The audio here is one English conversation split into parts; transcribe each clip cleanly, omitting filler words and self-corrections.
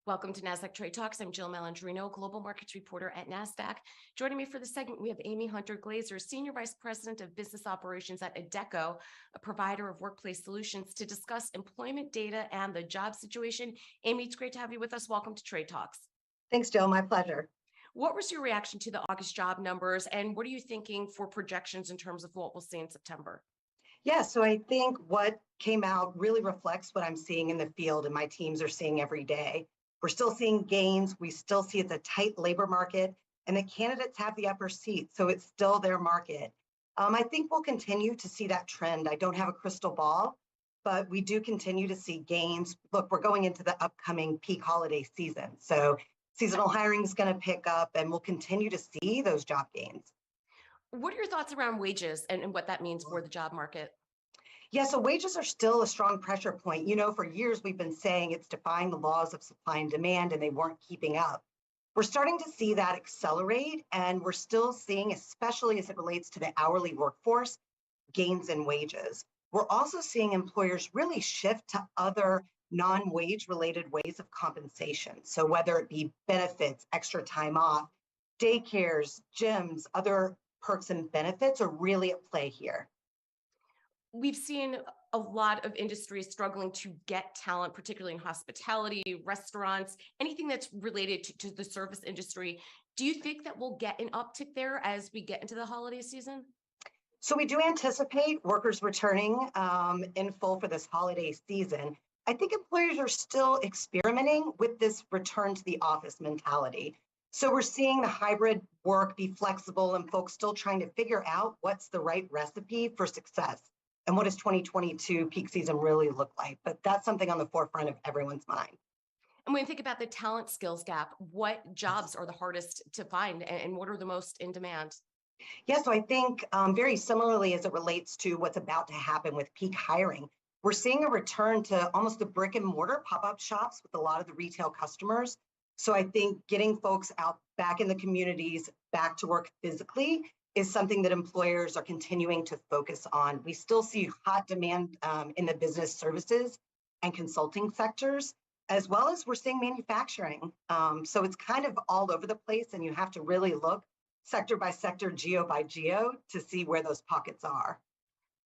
Welcome to Nasdaq Trade Talks. I'm Jill Malandrino, Global Markets Reporter at Nasdaq. Joining me for the segment, we have Amy Hunter Glaser, Senior Vice President of Business Operations at Adecco, a provider of workplace solutions, to discuss employment data and the job situation. Amy, it's great to have you with us. Welcome to Trade Talks. Thanks, Jill. My pleasure. What was your reaction to the August job numbers, and what are you thinking for projections in terms of what we'll see in September? Yeah, so I think what came out really reflects what I'm seeing in the field and my teams are seeing every day. We're still seeing gains. We still see it's a tight labor market, and the candidates have the upper seat, so it's still their market. I think we'll continue to see that trend. I don't have a crystal ball, but we do continue to see gains. Look, we're going into the upcoming peak holiday season, so seasonal hiring is going to pick up, and we'll continue to see those job gains. What are your thoughts around wages and what that means for the job market? Yeah, so wages are still a strong pressure point. You know, for years we've been saying it's defying the laws of supply and demand, and they weren't keeping up. We're starting to see that accelerate, and we're still seeing, especially as it relates to the hourly workforce, gains in wages. We're also seeing employers really shift to other non-wage related ways of compensation. So whether it be benefits, extra time off, daycares, gyms, other perks and benefits are really at play here. We've seen a lot of industries struggling to get talent, particularly in hospitality, restaurants, anything that's related to the service industry. Do you think that we'll get an uptick there as we get into the holiday season? So we do anticipate workers returning in full for this holiday season. I think employers are still experimenting with this return to the office mentality. So we're seeing the hybrid work be flexible and folks still trying to figure out what's the right recipe for success. And what does 2022 peak season really look like? But that's something on the forefront of everyone's mind. And when you think about the talent skills gap, what jobs are the hardest to find and what are the most in demand? Yeah, so I think very similarly as it relates to what's about to happen with peak hiring, we're seeing a return to almost the brick and mortar pop-up shops with a lot of the retail customers. So I think getting folks out back in the communities, back to work physically, is something that employers are continuing to focus on. We still see hot demand in the business services and consulting sectors, as well as we're seeing manufacturing. So it's kind of all over the place, and you have to really look sector by sector, geo by geo, to see where those pockets are.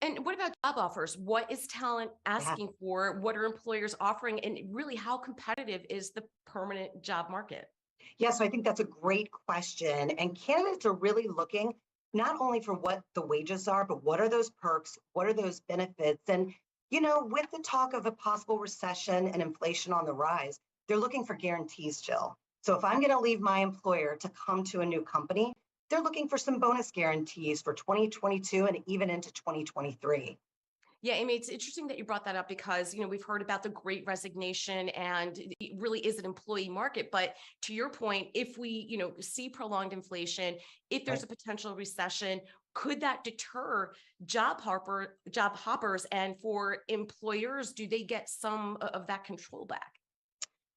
And what about job offers? What is talent Yeah. asking for? What are employers offering? And really, how competitive is the permanent job market? Yeah, so I think that's a great question. And candidates are really looking not only for what the wages are, but what are those perks? What are those benefits? And, you know, with the talk of a possible recession and inflation on the rise, they're looking for guarantees, Jill. So if I'm going to leave my employer to come to a new company, they're looking for some bonus guarantees for 2022 and even into 2023. Yeah, Amy, it's interesting that you brought that up because, we've heard about the great resignation and it really is an employee market. But to your point, if we, see prolonged inflation, if there's Right. a potential recession, could that deter job hoppers? And for employers, do they get some of that control back?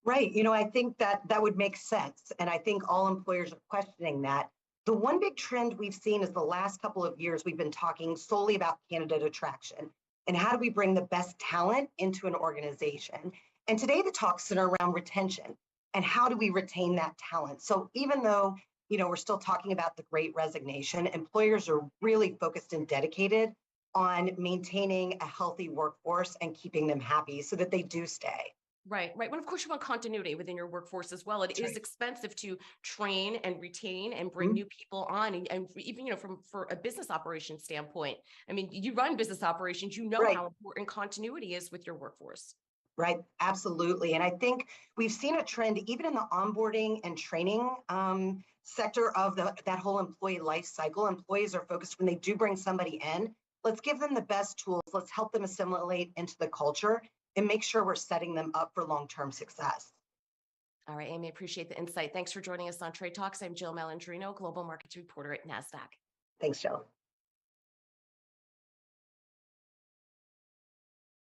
Right. You know, I think that would make sense. And I think all employers are questioning that. The one big trend we've seen is the last couple of years, we've been talking solely about candidate attraction and how do we bring the best talent into an organization. And today the talks center around retention and how do we retain that talent. So even though, we're still talking about the great resignation, employers are really focused and dedicated on maintaining a healthy workforce and keeping them happy so that they do stay. Right, right. Well, of course, you want continuity within your workforce as well. It That's is right. expensive to train and retain and bring Mhm. new people on, and even for a business operation standpoint. I mean, you run business operations, you know Right. how important continuity is with your workforce. Right, absolutely. And I think we've seen a trend even in the onboarding and training sector of that whole employee life cycle. Employees are focused when they do bring somebody in. Let's give them the best tools. Let's help them assimilate into the culture and make sure we're setting them up for long-term success. All right, Amy, appreciate the insight. Thanks for joining us on Trade Talks. I'm Jill Malandrino, Global Markets Reporter at Nasdaq. Thanks, Jill.